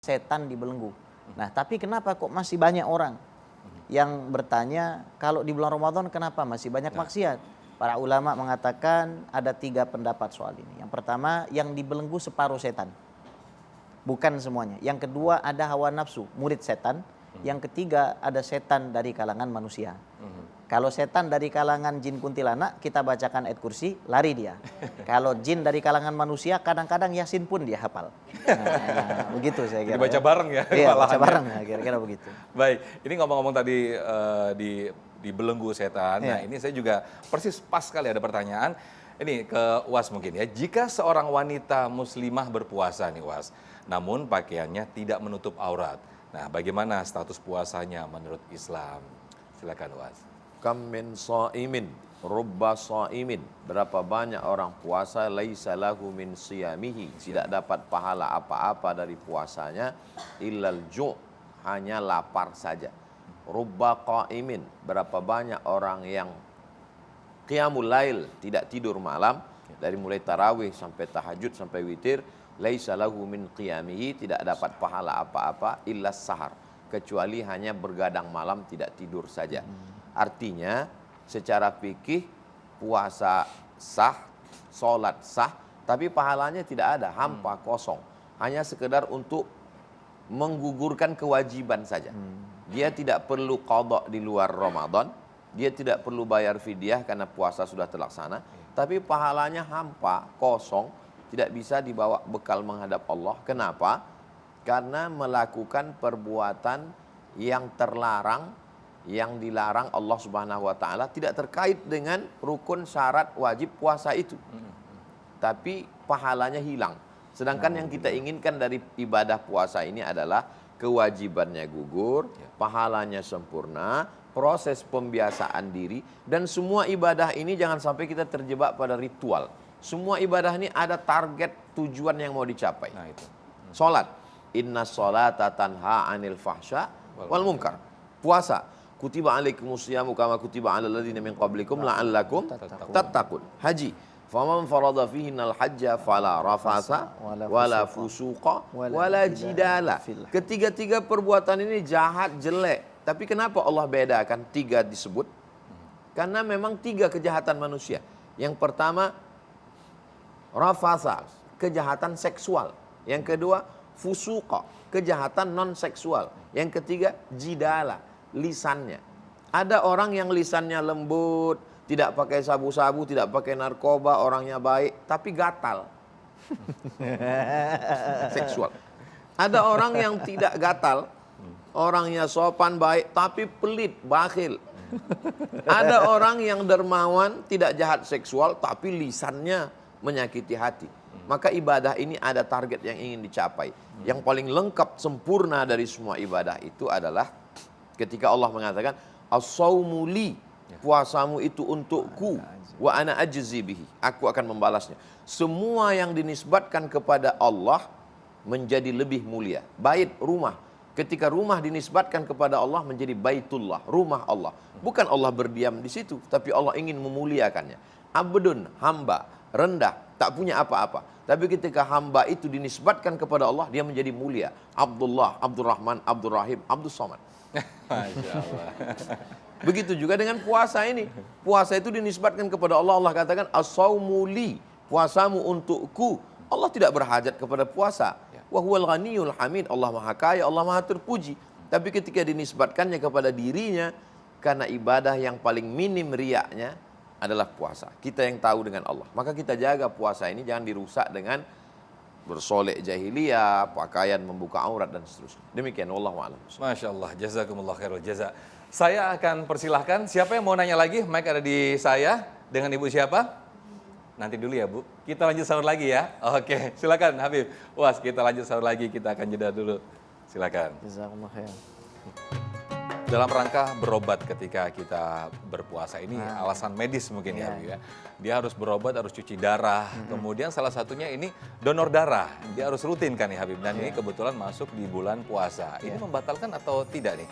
setan dibelenggu. Nah, tapi kenapa kok masih banyak orang yang bertanya, kalau di bulan Ramadan kenapa masih banyak maksiat? Para ulama mengatakan ada 3 pendapat soal ini. Yang pertama, yang dibelenggu separuh setan, bukan semuanya. Yang kedua, ada hawa nafsu, murid setan. Yang ketiga, ada setan dari kalangan manusia. Kalau setan dari kalangan jin kuntilanak, kita bacakan ayat kursi, lari dia. Kalau jin dari kalangan manusia, kadang-kadang Yasin pun dia hafal. Nah, begitu saya kira. Dibaca bareng ya? Iya, baca bareng ya, kira-kira begitu. Baik, ini ngomong-ngomong tadi di belenggu setan. Nah, ini saya juga persis pas sekali ada pertanyaan. Ini ke Uwas mungkin ya. Jika seorang wanita muslimah berpuasa nih Uwas, namun pakaiannya tidak menutup aurat. Nah, bagaimana status puasanya menurut Islam? Silakan Uwas. Kam min sha'imin, rubba sha'imin. Berapa banyak orang puasa, laisa lahu min siyamihi. Tidak dapat pahala apa-apa dari puasanya, illal ju', hanya lapar saja. Rubba qa'imin. Berapa banyak orang yang qiyamul lail, tidak tidur malam, dari mulai tarawih sampai tahajud sampai witir, laisa lahu min qiyamihi, tidak dapat pahala apa-apa, illa sahar. Kecuali hanya bergadang malam, tidak tidur saja. Artinya secara fikih puasa sah, sholat sah, tapi pahalanya tidak ada, hampa, kosong. Hanya sekedar untuk menggugurkan kewajiban saja. Dia tidak perlu qadha di luar Ramadan, dia tidak perlu bayar fidyah karena puasa sudah terlaksana, tapi pahalanya hampa, kosong, tidak bisa dibawa bekal menghadap Allah. Kenapa? Karena melakukan perbuatan yang terlarang, yang dilarang Allah Subhanahu wa taala, tidak terkait dengan rukun syarat wajib puasa itu. Tapi pahalanya hilang. Sedangkan yang kita inginkan dari ibadah puasa ini adalah kewajibannya gugur, pahalanya sempurna, proses pembiasaan diri, dan semua ibadah ini jangan sampai kita terjebak pada ritual. Semua ibadah ini ada target tujuan yang mau dicapai. Nah, itu. Salat, inna sholata tanha 'anil fahsya wal munkar. Puasa, kutiba alaikumus syamu kama kutiba alal ladzina min qablikum la'allakum tattaqun. Haji, faman farada fihinnal hajja fala rafasa wala fusuqa wala jidala. Ketiga-tiga perbuatan ini jahat, jelek. Tapi kenapa Allah bedakan 3 disebut? Karena memang 3 kejahatan manusia. Yang pertama rafasa, kejahatan seksual. Yang kedua fusuqa, kejahatan non seksual. Yang ketiga jidala, lisannya. Ada orang yang lisannya lembut, tidak pakai sabu-sabu, tidak pakai narkoba, orangnya baik, tapi gatal. Seksual. Ada orang yang tidak gatal, orangnya sopan baik, tapi pelit, bakhil. Ada orang yang dermawan, tidak jahat seksual, tapi lisannya menyakiti hati. Maka ibadah ini ada target yang ingin dicapai. Yang paling lengkap, sempurna dari semua ibadah itu adalah ketika Allah mengatakan, as-sawmu li, puasamu itu untukku, wa ana ajzi bihi, aku akan membalasnya. Semua yang dinisbatkan kepada Allah menjadi lebih mulia. Bait, rumah. Ketika rumah dinisbatkan kepada Allah menjadi baitullah, rumah Allah. Bukan Allah berdiam di situ, tapi Allah ingin memuliakannya. Abdun, hamba, rendah, tak punya apa-apa. Tapi ketika hamba itu dinisbatkan kepada Allah, dia menjadi mulia. Abdullah, Abdurrahman, Abdurrahim, Abdus Somad. Masya Allah. Begitu juga dengan puasa ini. Puasa itu dinisbatkan kepada Allah. Allah katakan, as-sawmu li, puasamu untukku. Allah tidak berhajat kepada puasa. Wa huwal ghaniyul hamid, Allah maha kaya, Allah maha terpuji. Tapi ketika dinisbatkannya kepada dirinya, karena ibadah yang paling minim riaknya adalah puasa. Kita yang tahu dengan Allah. Maka kita jaga puasa ini jangan dirusak dengan bersolek jahiliyah, pakaian membuka aurat dan seterusnya. Demikian, wallahu a'lam. Masya Allah, jazakumullah khairul jaza. Saya akan persilahkan, siapa yang mau nanya lagi? Mic ada di saya, dengan Ibu siapa? Nanti dulu ya Bu, kita lanjut sahur lagi ya. Oke, silakan Habib. Uwas, kita lanjut sahur lagi, kita akan jeda dulu. Silakan. Jazakumullah khair. Dalam rangka berobat ketika kita berpuasa ini alasan medis mungkin ya, Bu ya. Dia harus berobat, harus cuci darah. Kemudian salah satunya ini donor darah. Dia harus rutin kan ya Habib. Dan ini kebetulan masuk di bulan puasa. Ini membatalkan atau tidak nih?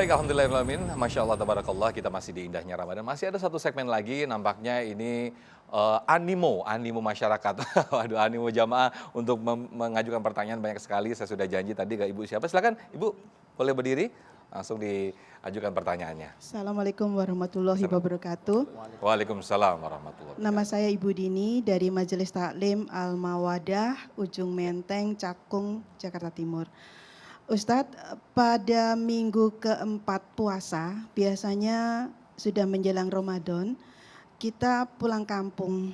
Baik, alhamdulillahirrahmanirrahim. Masya Allah, tabarakallah, kita masih di indahnya Ramadan. Masih ada satu segmen lagi, nampaknya ini animo masyarakat. Waduh, animo jamaah untuk mengajukan pertanyaan banyak sekali. Saya sudah janji tadi ke Ibu siapa. Silakan Ibu, boleh berdiri. Langsung diajukan pertanyaannya. Assalamualaikum warahmatullahi wabarakatuh. Waalaikumsalam warahmatullahi wabarakatuh. Nama saya Ibu Dini dari Majelis Taklim Al-Mawadah, Ujung Menteng, Cakung, Jakarta Timur. Ustadz, pada minggu keempat puasa, biasanya sudah menjelang Ramadan, kita pulang kampung.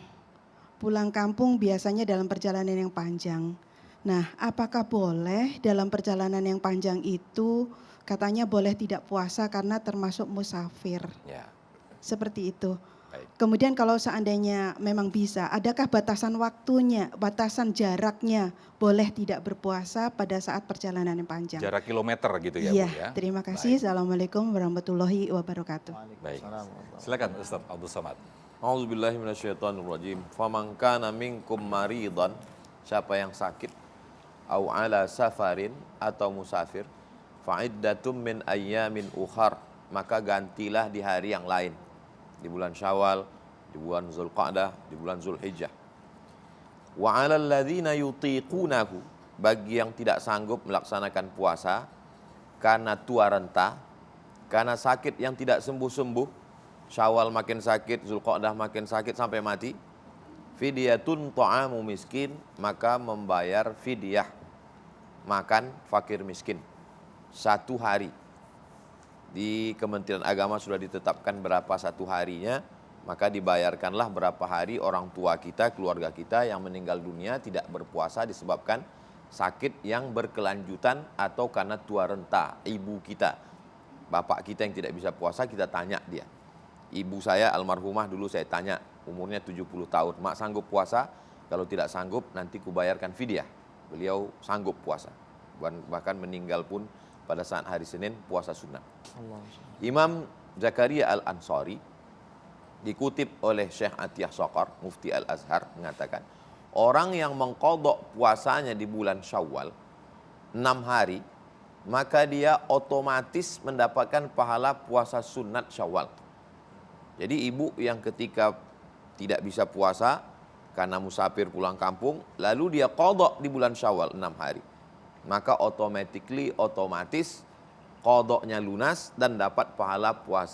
Pulang kampung biasanya dalam perjalanan yang panjang. Nah, apakah boleh dalam perjalanan yang panjang itu katanya boleh tidak puasa karena termasuk musafir? Ya. Seperti itu. Baik. Kemudian kalau seandainya memang bisa, adakah batasan waktunya, batasan jaraknya boleh tidak berpuasa pada saat perjalanan yang panjang? Jarak kilometer gitu ya, Iya, Bu ya. terima kasih. Baik. Assalamualaikum warahmatullahi wabarakatuh. Baik. Silakan Ustaz Abdul Somad. A'udzubillahi minasyaitonirrajim. Faman kana minkum maridan, siapa yang sakit, au ala safarin atau musafir, fa'iddatum min ayyamin ukhar, maka gantilah di hari yang lain. Di bulan Syawal, di bulan Zulqa'dah, di bulan Zulhijjah. Wa 'alal ladzina yutiqunahu, bagi yang tidak sanggup melaksanakan puasa karena tua renta, karena sakit yang tidak sembuh-sembuh, Syawal makin sakit, Zulqa'dah makin sakit sampai mati, fidyatun ta'amu miskin, maka membayar fidyah, makan fakir miskin 1 hari. Di Kementerian Agama sudah ditetapkan berapa 1 harinya, maka dibayarkanlah berapa hari orang tua kita, keluarga kita yang meninggal dunia tidak berpuasa disebabkan sakit yang berkelanjutan atau karena tua renta. Ibu kita, bapak kita yang tidak bisa puasa, kita tanya dia. Ibu saya almarhumah dulu saya tanya, umurnya 70 tahun, mak sanggup puasa? Kalau tidak sanggup nanti kubayarkan fidyah. Beliau sanggup puasa, bahkan meninggal pun pada saat hari Senin puasa sunnah. Imam Zakaria Al-Ansari dikutip oleh Syekh Atiyah Saqar, Mufti Al-Azhar, mengatakan orang yang mengqadha puasanya di bulan Syawal 6 hari, maka dia otomatis mendapatkan pahala puasa sunat Syawal. Jadi ibu yang ketika tidak bisa puasa karena musafir pulang kampung, lalu dia qadha di bulan Syawal 6 hari, maka otomatis qadhanya lunas dan dapat pahala puasa